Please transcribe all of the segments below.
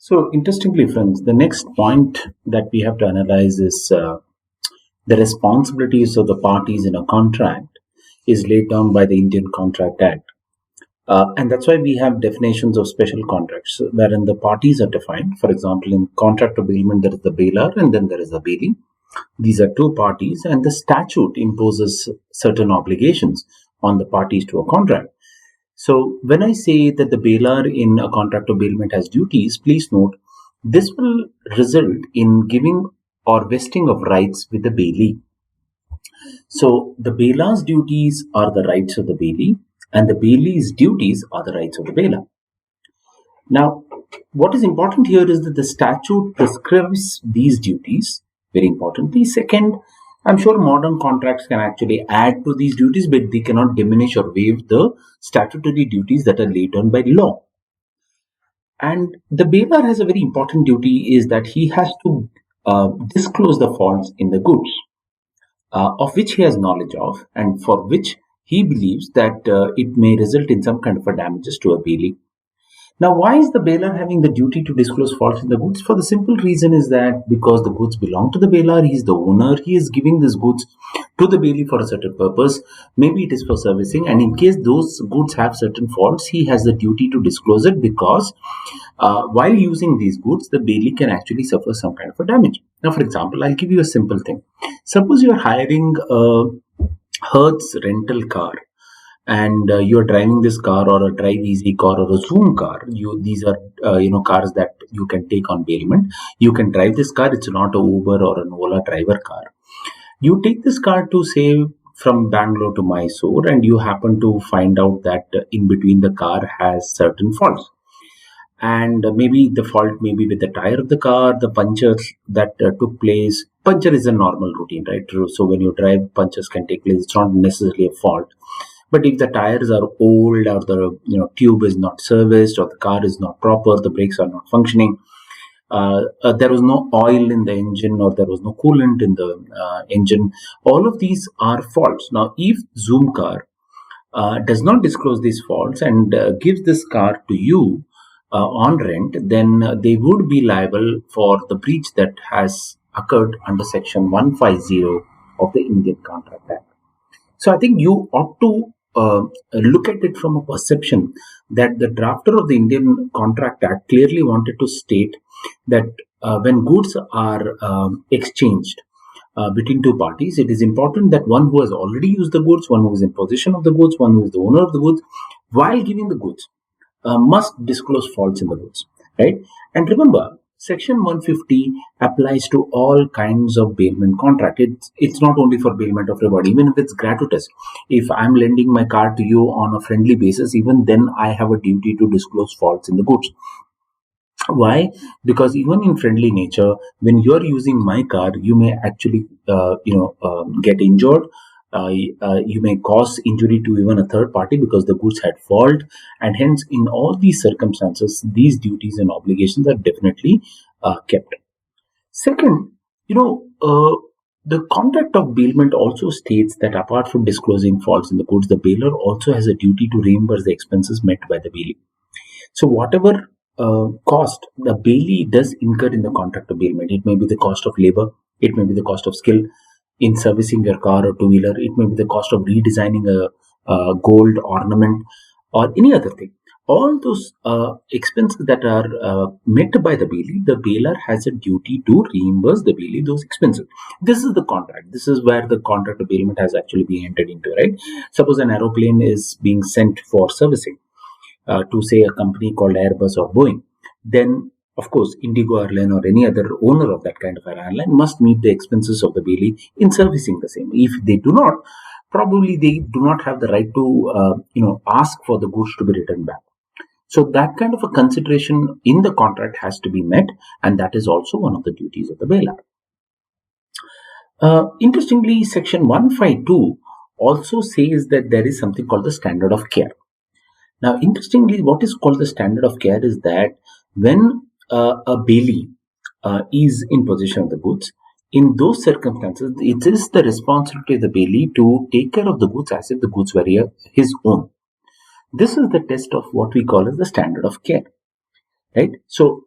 So, interestingly, friends, the next point that we have to analyze is the responsibilities of the parties in a contract is laid down by the Indian Contract Act. And that's why we have definitions of special contracts wherein the parties are defined. For example, in contract of bailment, there is the bailor and then there is the bailee. These are two parties, and the statute imposes certain obligations on the parties to a contract. So, when I say that the bailor in a contract of bailment has duties, please note this will result in giving or vesting of rights with the bailee. So, the bailor's duties are the rights of the bailee, and the bailee's duties are the rights of the bailor. Now, what is important here is that the statute prescribes these duties, very importantly. Second, I'm sure modern contracts can actually add to these duties, but they cannot diminish or waive the statutory duties that are laid down by law. And the bailor has a very important duty is that he has to disclose the faults in the goods of which he has knowledge of and for which he believes that it may result in some kind of a damages to a bailee. Now, why is the bailor having the duty to disclose faults in the goods? For the simple reason is that because the goods belong to the bailor, he is the owner, he is giving these goods to the bailee for a certain purpose. Maybe it is for servicing, and in case those goods have certain faults, he has the duty to disclose it because while using these goods, the bailee can actually suffer some kind of a damage. Now, for example, I'll give you a simple thing. Suppose you are hiring a Hertz rental car, and you're driving this car or a drive easy car or a zoom car. These are cars that you can take on bailment. You can drive this car. It's not a Uber or an Ola driver car. You take this car to say from Bangalore to Mysore, and you happen to find out that in between the car has certain faults, and maybe the fault may be with the tire of the car, the punctures that took place. Puncture is a normal routine, right? So when you drive, punctures can take place. It's not necessarily a fault. But if the tires are old, or the tube is not serviced, or the car is not proper, the brakes are not functioning, there was no oil in the engine, or there was no coolant in the engine, all of these are faults. Now, if Zoom car does not disclose these faults and gives this car to you on rent, then they would be liable for the breach that has occurred under section 150 of the Indian Contract Act. So I think you ought to look at it from a perception that the drafter of the Indian Contract Act clearly wanted to state that when goods are exchanged between two parties, it is important that one who has already used the goods, one who is in possession of the goods, one who is the owner of the goods, while giving the goods, must disclose faults in the goods, right? And remember, Section 150 applies to all kinds of bailment contract. It's not only for bailment of reward, even if it's gratuitous. If I'm lending my car to you on a friendly basis, even then I have a duty to disclose faults in the goods. Why? Because even in friendly nature, when you're using my car, you may actually, get injured. You may cause injury to even a third party because the goods had fault, and hence in all these circumstances these duties and obligations are definitely kept. Second, the contract of bailment also states that apart from disclosing faults in the goods, the bailor also has a duty to reimburse the expenses met by the bailee. So whatever cost the bailee does incur in the contract of bailment, it may be the cost of labor, it may be the cost of skill in servicing your car or two-wheeler, it may be the cost of redesigning a gold ornament or any other thing. All those expenses that are met by the bailee, the bailor has a duty to reimburse the bailee those expenses. This is the contract. This is where the contract of bailment has actually been entered into, right? Suppose an aeroplane is being sent for servicing to say a company called Airbus or Boeing, then of course, Indigo Airline or any other owner of that kind of an airline must meet the expenses of the bailee in servicing the same. If they do not, probably they do not have the right to, ask for the goods to be returned back. So that kind of a consideration in the contract has to be met, and that is also one of the duties of the bailor. Interestingly, Section 152 also says that there is something called the standard of care. Now, interestingly, what is called the standard of care is that when a bailee is in possession of the goods, in those circumstances, it is the responsibility of the bailee to take care of the goods as if the goods were his own. This is the test of what we call as the standard of care, right? So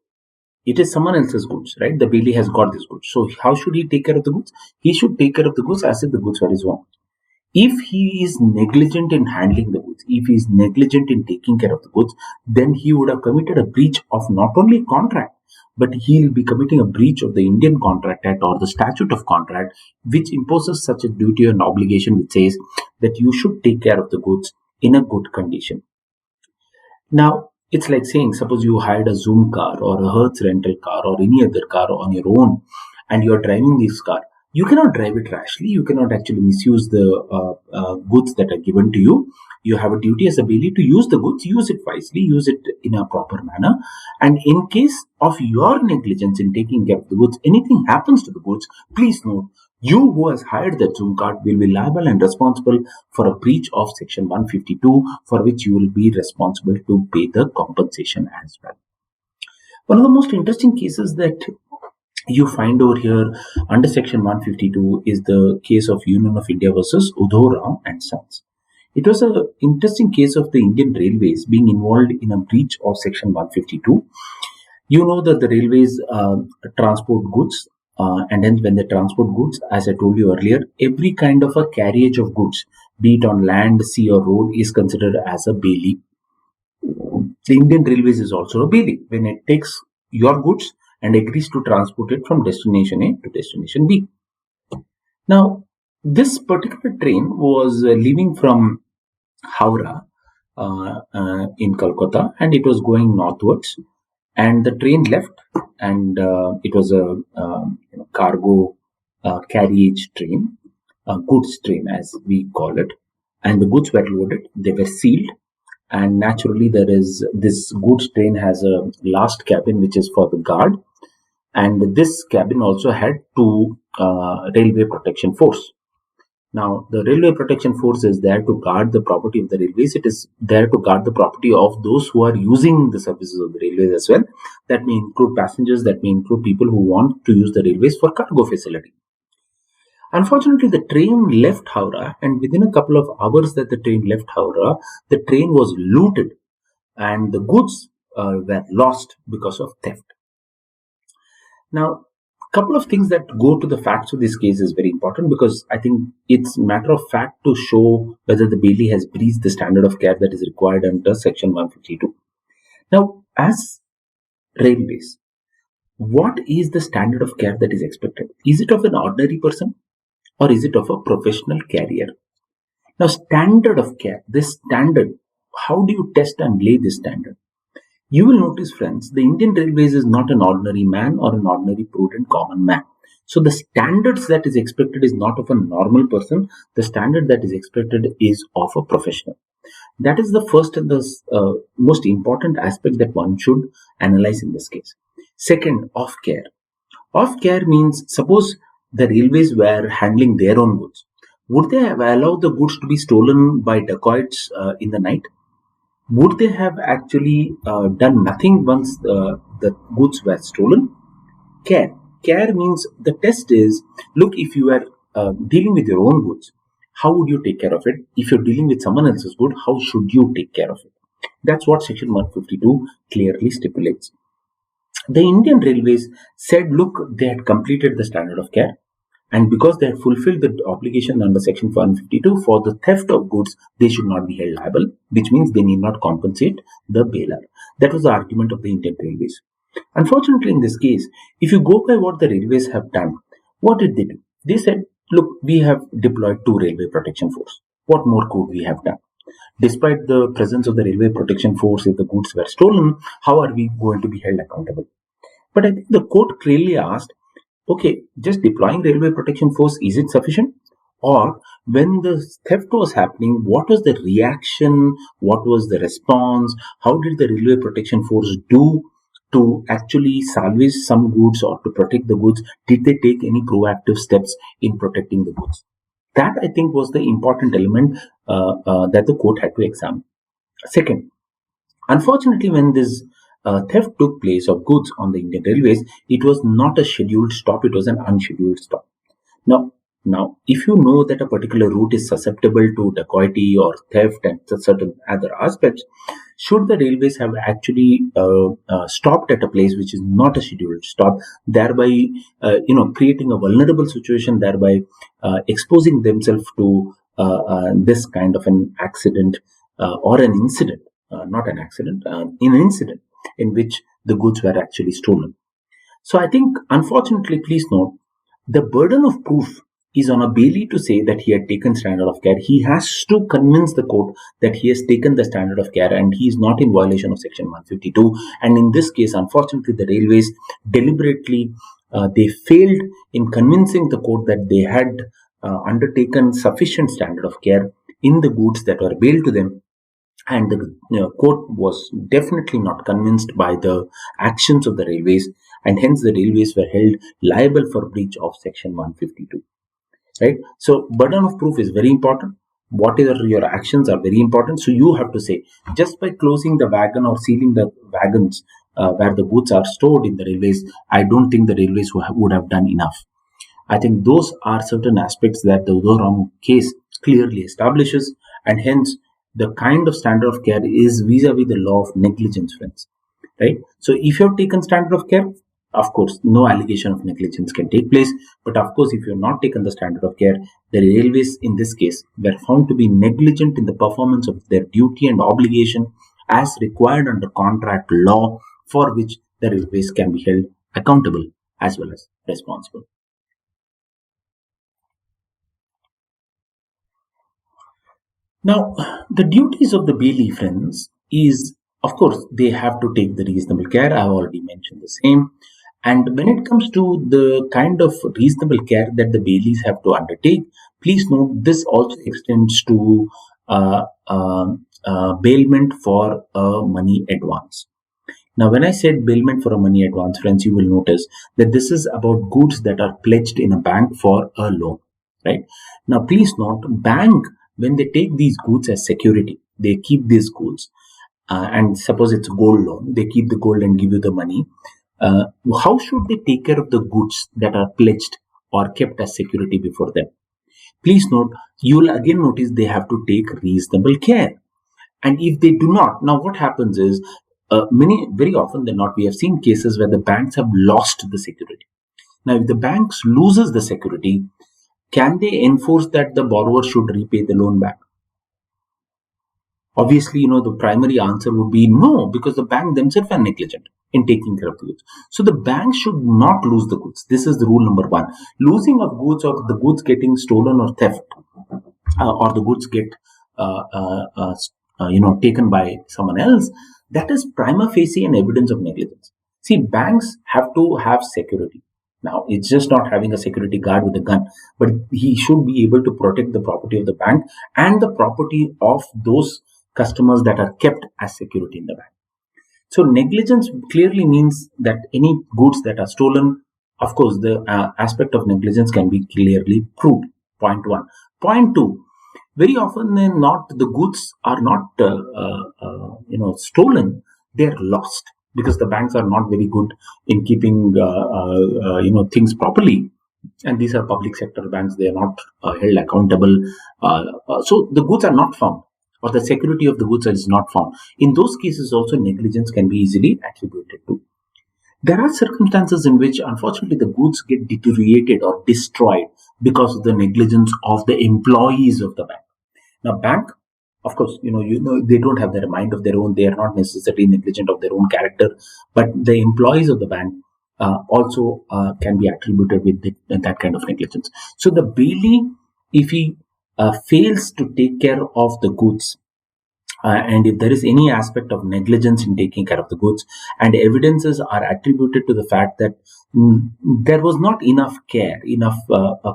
It is someone else's goods, right? The Bailey has got this goods. So how should he take care of the goods? He should take care of the goods as if the goods were his own. If he is negligent in handling the goods, if he is negligent in taking care of the goods, then he would have committed a breach of not only contract, but he'll be committing a breach of the Indian Contract Act or the Statute of Contract, which imposes such a duty and obligation which says that you should take care of the goods in a good condition. Now, it's like saying, suppose you hired a Zoom car or a Hertz rental car or any other car on your own, and you're driving this car. You cannot drive it rashly. You cannot actually misuse the goods that are given to you. You have a duty as a Bailey to use the goods, use it wisely, use it in a proper manner. And in case of your negligence in taking care of the goods, anything happens to the goods, please note, you who has hired that Zoom card will be liable and responsible for a breach of Section 152, for which you will be responsible to pay the compensation as well. One of the most interesting cases that you find over here under Section 152 is the case of Union of India versus Udho Ram and Sons. It was an interesting case of the Indian Railways being involved in a breach of Section 152. You know that the railways transport goods, and then when they transport goods, as I told you earlier, every kind of a carriage of goods, be it on land, sea or road, is considered as a Bailey. The Indian Railways is also a Bailey when it takes your goods and agrees to transport it from destination A to destination B. Now, this particular train was leaving from Howrah in Calcutta, and it was going northwards. And the train left, and it was a cargo carriage train, a goods train as we call it. And the goods were loaded; they were sealed. And naturally, there is this goods train has a last cabin which is for the guard, and this cabin also had two railway protection force. Now, the railway protection force is there to guard the property of the railways. It is there to guard the property of those who are using the services of the railways as well. That may include passengers, that may include people who want to use the railways for cargo facility. Unfortunately, the train left Howrah, and within a couple of hours that the train left Howrah, the train was looted and the goods were lost because of theft. Now, a couple of things that go to the facts of this case is very important, because I think it's matter of fact to show whether the Bailey has breached the standard of care that is required under Section 152. Now, as railways, what is the standard of care that is expected? Is it of an ordinary person or is it of a professional carrier? Now, standard of care, this standard, how do you test and lay this standard? You will notice, friends, the Indian Railways is not an ordinary man or an ordinary prudent common man. So the standards that is expected is not of a normal person. The standard that is expected is of a professional. That is the first and the most important aspect that one should analyze in this case. Second, off care. Off care means, suppose the railways were handling their own goods. Would they have allowed the goods to be stolen by dacoits in the night? Would they have actually done nothing once the goods were stolen? Care. Care means the test is, look, if you are dealing with your own goods, how would you take care of it? If you're dealing with someone else's good, how should you take care of it? That's what Section 152 clearly stipulates. The Indian Railways said, look, they had completed the standard of care, and because they had fulfilled the obligation under Section 152 for the theft of goods, they should not be held liable, which means they need not compensate the bailer. That was the argument of the Indian Railways. Unfortunately, in this case, if you go by what the railways have done, what did they do? They said, look, we have deployed 2 railway protection force. What more could we have done? Despite the presence of the railway protection force, if the goods were stolen, how are we going to be held accountable? But I think the court clearly asked, okay, just deploying railway protection force, is it sufficient? Or when the theft was happening, what was the reaction? What was the response? How did the railway protection force do to actually salvage some goods or to protect the goods? Did they take any proactive steps in protecting the goods? That, I think, was the important element that the court had to examine. Second, unfortunately, when this theft took place of goods on the Indian Railways, it was not a scheduled stop, it was an unscheduled stop. Now, if you know that a particular route is susceptible to dacoity or theft and certain other aspects, Should the railways have actually stopped at a place which is not a scheduled stop, thereby creating a vulnerable situation, thereby exposing themselves to this kind of an accident or an incident, not an accident, an incident in which the goods were actually stolen. So I think, unfortunately, please note, the burden of proof is on a Bailey to say that he had taken standard of care. He has to convince the court that he has taken the standard of care and he is not in violation of Section 152. And in this case, unfortunately, the railways deliberately they failed in convincing the court that they had undertaken sufficient standard of care in the goods that were bailed to them, and the court was definitely not convinced by the actions of the railways, and hence the railways were held liable for breach of Section 152. Right? So burden of proof is very important. Whatever your actions are very important. So you have to say, just by closing the wagon or sealing the wagons where the goods are stored in the railways, I don't think the railways would have done enough. I think those are certain aspects that the Udorong case clearly establishes, and hence the kind of standard of care is vis-a-vis the law of negligence, friends. Right? So if you have taken standard of care, of course, no allegation of negligence can take place. But of course, if you have not taken the standard of care, the railways in this case were found to be negligent in the performance of their duty and obligation as required under contract law, for which the railways can be held accountable as well as responsible. Now, the duties of the Bailey, friends, is, of course, they have to take the reasonable care. I have already mentioned the same. And when it comes to the kind of reasonable care that the Baileys have to undertake, please note this also extends to bailment for a money advance. Now, when I said bailment for a money advance, friends, you will notice that this is about goods that are pledged in a bank for a loan, right? Now, please note, bank, when they take these goods as security, they keep these goods, and suppose it's a gold loan, they keep the gold and give you the money. How should they take care of the goods that are pledged or kept as security before them? Please note, you will again notice they have to take reasonable care. And if they do not, now what happens is, very often than not, we have seen cases where the banks have lost the security. Now, if the banks loses the security, can they enforce that the borrower should repay the loan back? Obviously, the primary answer would be no, because the bank themselves are negligent in taking care of the goods. So the bank should not lose the goods. This is the rule number one. Losing of goods, or the goods getting stolen or theft, or the goods get taken by someone else, that is prima facie an evidence of negligence. See, banks have to have security. Now, it's just not having a security guard with a gun, but he should be able to protect the property of the bank and the property of those customers that are kept as security in the bank. So negligence clearly means that any goods that are stolen, of course, the aspect of negligence can be clearly proved. Point one. Point two, very often the goods are not stolen, they are lost, because the banks are not very good in keeping things properly, and these are public sector banks. They are not held accountable, so the goods are not found, or the security of the goods is not found. In those cases also, negligence can be easily attributed to. There are circumstances in which, unfortunately, the goods get deteriorated or destroyed because of the negligence of the employees of the bank. Now, bank, of course, they don't have their mind of their own. They are not necessarily negligent of their own character, but the employees of the bank also can be attributed with that kind of negligence. So the Bailey, if he fails to take care of the goods, and if there is any aspect of negligence in taking care of the goods, and evidences are attributed to the fact that there was not enough care, enough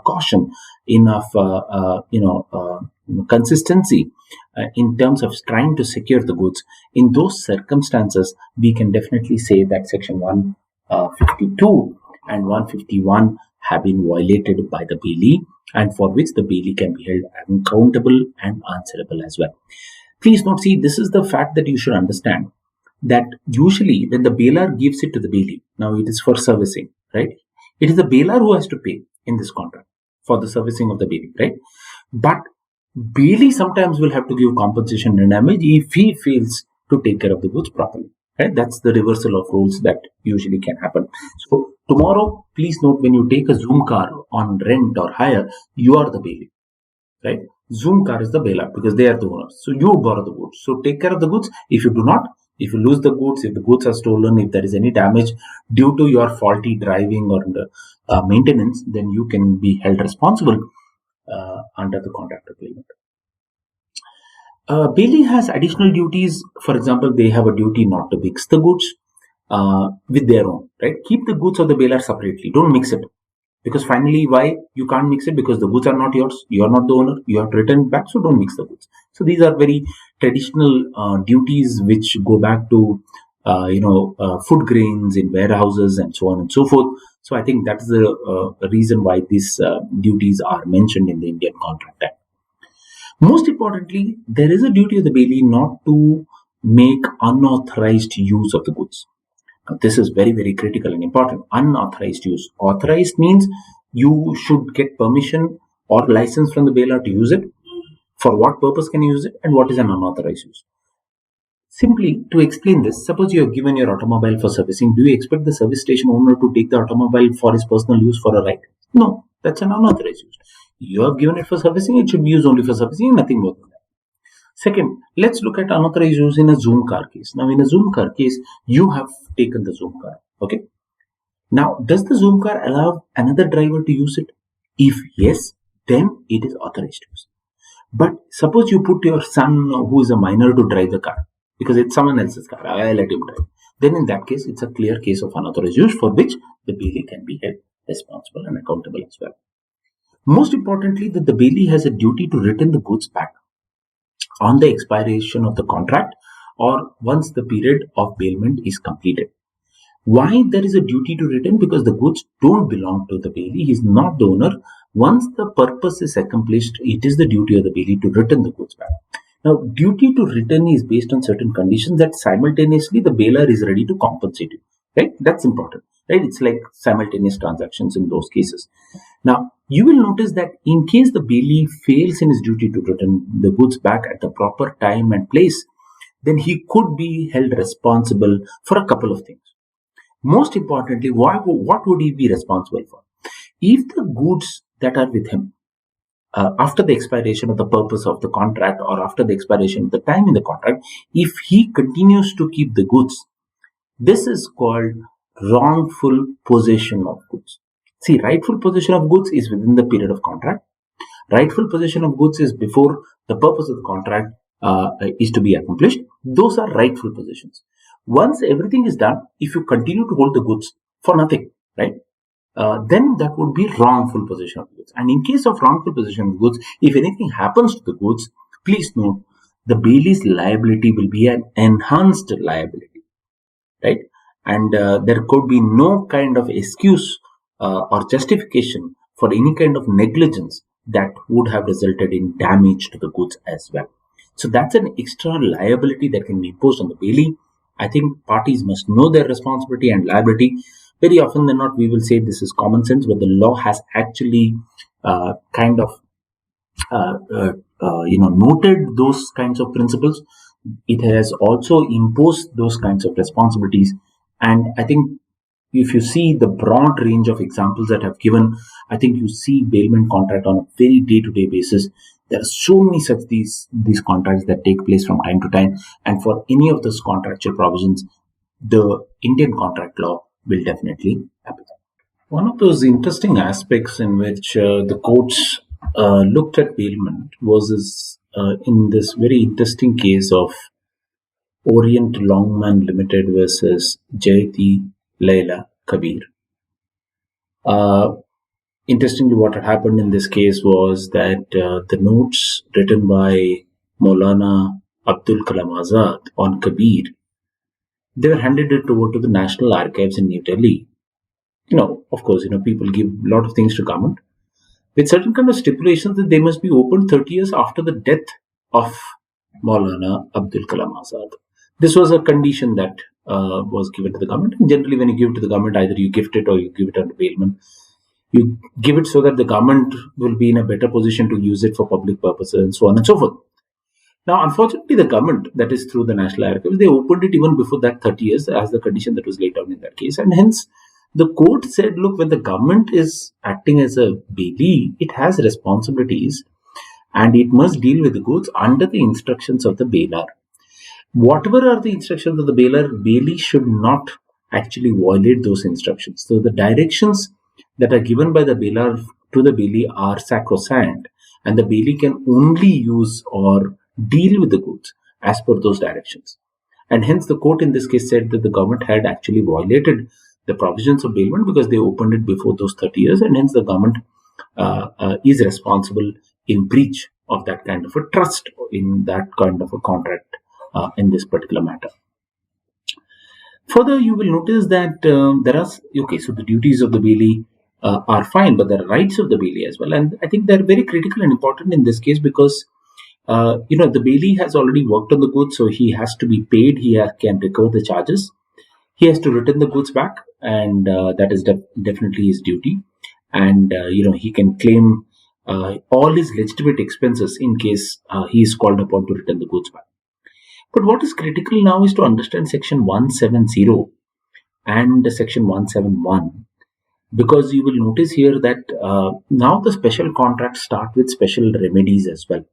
caution, enough consistency in terms of trying to secure the goods, in those circumstances, we can definitely say that Section 152 and 151 have been violated by the Bailey, and for which the Bailey can be held accountable and answerable as well. Please note, see, this is the fact that you should understand, that usually when the bailor gives it to the Bailey, now it is for servicing, right? It is the bailor who has to pay in this contract for the servicing of the Bailey, right? But Bailey sometimes will have to give compensation and damage if he fails to take care of the goods properly. Right? That's the reversal of roles that usually can happen. So tomorrow, please note, when you take a Zoom car on rent or hire, you are the bailey. Right? Zoom car is the bailer because they are the owners. So you borrow the goods. So take care of the goods. If you do not, if you lose the goods, if the goods are stolen, if there is any damage due to your faulty driving or maintenance, then you can be held responsible under the contract agreement. Bailey has additional duties. For example, they have a duty not to mix the goods with their own. Right? Keep the goods of the bailer separately. Don't mix it. Because finally, why you can't mix it? Because the goods are not yours. You are not the owner. You have to return it back. So don't mix the goods. So these are very traditional duties which go back to food grains in warehouses and so on and so forth. So I think that's the reason why these duties are mentioned in the Indian Contract Act. Most importantly, there is a duty of the bailey not to make unauthorized use of the goods. This is very, very critical and important. Unauthorized use. Authorized means you should get permission or license from the bailer to use it. For what purpose can you use it, and what is an unauthorized use? Simply to explain this, suppose you have given your automobile for servicing. Do you expect the service station owner to take the automobile for his personal use for a ride? No, that's an unauthorized use. You have given it for servicing, it should be used only for servicing and nothing more than that. Second, let's look at unauthorized use in a Zoom car case. Now, in a Zoom car case, you have taken the Zoom car. Okay. Now, does the Zoom car allow another driver to use it? If yes, then it is authorized use. But suppose you put your son, who is a minor, to drive the car because it's someone else's car. I let him drive. Then in that case, it's a clear case of unauthorized use for which the bailey can be held responsible and accountable as well. Most importantly, that the bailey has a duty to return the goods back on the expiration of the contract or once the period of bailment is completed. Why there is a duty to return? Because the goods don't belong to the bailey. He is not the owner. Once the purpose is accomplished, it is the duty of the bailey to return the goods back. Now, duty to return is based on certain conditions that simultaneously the bailer is ready to compensate you. Right? That's important. Right? It's like simultaneous transactions in those cases. Now, you will notice that in case the bailey fails in his duty to return the goods back at the proper time and place, then he could be held responsible for a couple of things. Most importantly, what would he be responsible for? If the goods that are with him after the expiration of the purpose of the contract or after the expiration of the time in the contract, if he continues to keep the goods, this is called wrongful possession of goods. See, rightful possession of goods is within the period of contract. Rightful possession of goods is before the purpose of the contract is to be accomplished. Those are rightful possessions. Once everything is done, if you continue to hold the goods for nothing, right, then that would be wrongful possession of goods. And in case of wrongful possession of goods, if anything happens to the goods, please note the bailey's liability will be an enhanced liability, right? And there could be no kind of excuse or justification for any kind of negligence that would have resulted in damage to the goods as well. So that's an extra liability that can be imposed on the bailey. I think parties must know their responsibility and liability. Very often than not, we will say this is common sense, but the law has actually noted those kinds of principles. It has also imposed those kinds of responsibilities. And I think if you see the broad range of examples that I've given, I think you see bailment contract on a very day-to-day basis. There are so many such these contracts that take place from time to time. And for any of those contractual provisions, the Indian contract law will definitely apply. One of those interesting aspects in which the courts looked at bailment was in this very interesting case of Orient Longman Limited versus Jalila Kabir. Interestingly, what had happened in this case was that the notes written by Maulana Abdul Kalam Azad on Kabir, they were handed it over to the National Archives in New Delhi. Of course, people give a lot of things to government with certain kind of stipulations that they must be opened 30 years after the death of Maulana Abdul Kalam Azad. This was a condition that was given to the government. And generally, when you give it to the government, either you gift it or you give it under bailment. You give it so that the government will be in a better position to use it for public purposes and so on and so forth. Now, unfortunately, the government, that is through the National Archives, they opened it even before that 30 years as the condition that was laid down in that case. And hence, the court said, look, when the government is acting as a bailee, it has responsibilities and it must deal with the goods under the instructions of the bailor. Whatever are the instructions of the bailor, bailee should not actually violate those instructions. So the directions that are given by the bailor to the bailee are sacrosanct, and the bailee can only use or deal with the goods as per those directions. And hence, the court in this case said that the government had actually violated the provisions of bailment because they opened it before those 30 years, and hence the government is responsible in breach of that kind of a trust in that kind of a contract in this particular matter. Further, you will notice that there are, okay, so the duties of the bailee are fine, but there are rights of the bailee as well. And I think they're very critical and important in this case because, the bailee has already worked on the goods, so he has to be paid, can recover the charges. He has to return the goods back, and that is definitely his duty. And, he can claim all his legitimate expenses in case he is called upon to return the goods back. But what is critical now is to understand section 170 and section 171, because you will notice here that now the special contracts start with special remedies as well.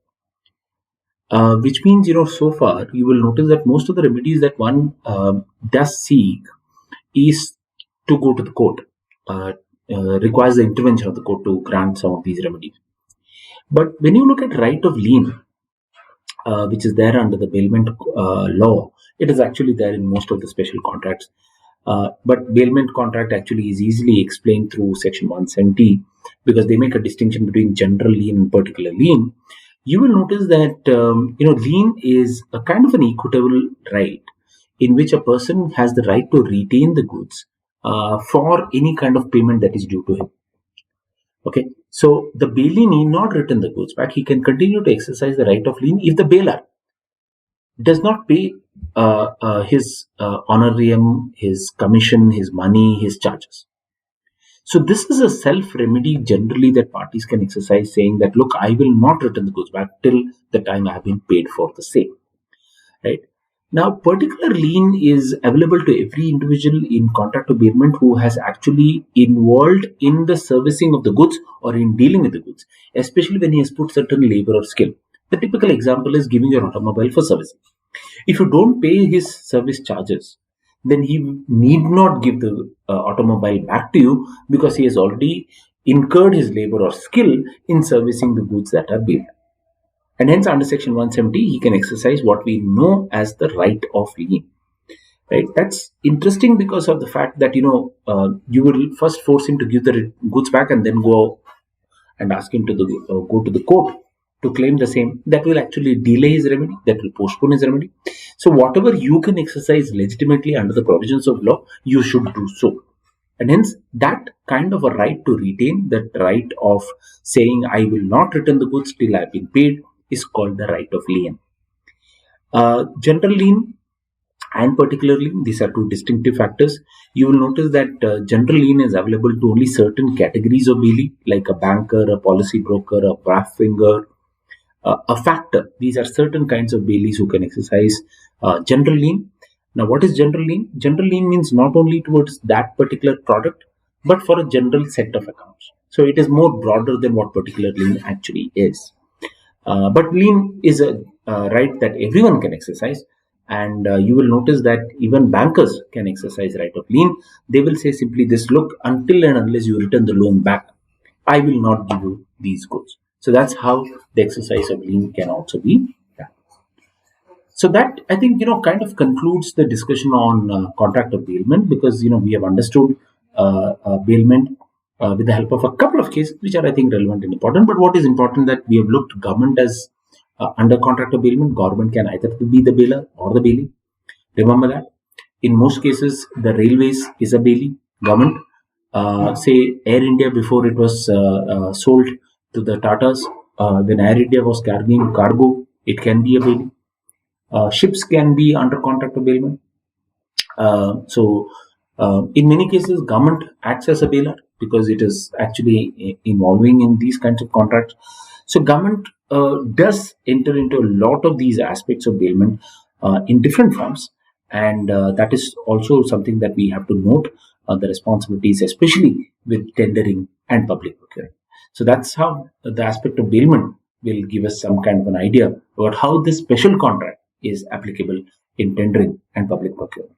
Which means, so far you will notice that most of the remedies that one does seek is to go to the court, requires the intervention of the court to grant some of these remedies. But when you look at right of lien, which is there under the bailment law, it is actually there in most of the special contracts. But bailment contract actually is easily explained through section 170 because they make a distinction between general lien and particular lien. You will notice that lien is a kind of an equitable right in which a person has the right to retain the goods for any kind of payment that is due to him. Okay, so the bailee need not return the goods back. He can continue to exercise the right of lien if the bailor does not pay his honorarium, his commission, his money, his charges. So this is a self-remedy generally that parties can exercise, saying that, look, I will not return the goods back till the time I have been paid for the same. Right? Now, particular lien is available to every individual in contract of bailment who has actually involved in the servicing of the goods or in dealing with the goods, especially when he has put certain labor or skill. The typical example is giving your automobile for servicing. If you don't pay his service charges, then he need not give the automobile back to you because he has already incurred his labor or skill in servicing the goods that are billed. And hence, under section 170, he can exercise what we know as the right of lien. Right? That's interesting because of the fact that, you will first force him to give the goods back and then go and ask him to go to the court to claim the same. That will actually delay his remedy, that will postpone his remedy. So whatever you can exercise legitimately under the provisions of law, you should do so. And hence, that kind of a right to retain, that right of saying, I will not return the goods till I have been paid, is called the right of lien. General lien and particular lien, these are two distinctive factors. You will notice that general lien is available to only certain categories of bailee, like a banker, a policy broker, a brass-finger, a factor. These are certain kinds of bailees who can exercise general lien. Now, what is general lien? General lien means not only towards that particular product, but for a general set of accounts. So it is more broader than what particular lien actually is. But lien is a right that everyone can exercise. And you will notice that even bankers can exercise right of lien. They will say simply this, look, until and unless you return the loan back, I will not give you these goods. So that's how the exercise of lien can also be done. So that, I think, kind of concludes the discussion on contract of bailment, because, we have understood bailment with the help of a couple of cases which are, I think, relevant and important. But what is important that we have looked government as under contract of bailment, government can either be the bailer or the bailee. Remember that. In most cases, the railways is a bailee. Government, say Air India, before it was sold to the Tatas, when Air India was carrying cargo, it can be a bailee. Ships can be under contract of bailment. In many cases, government acts as a bailer because it is actually involving in these kinds of contracts. So government does enter into a lot of these aspects of bailment in different forms, and that is also something that we have to note, the responsibilities, especially with tendering and public procurement. So that's how the aspect of bailment will give us some kind of an idea about how this special contract is applicable in tendering and public procurement.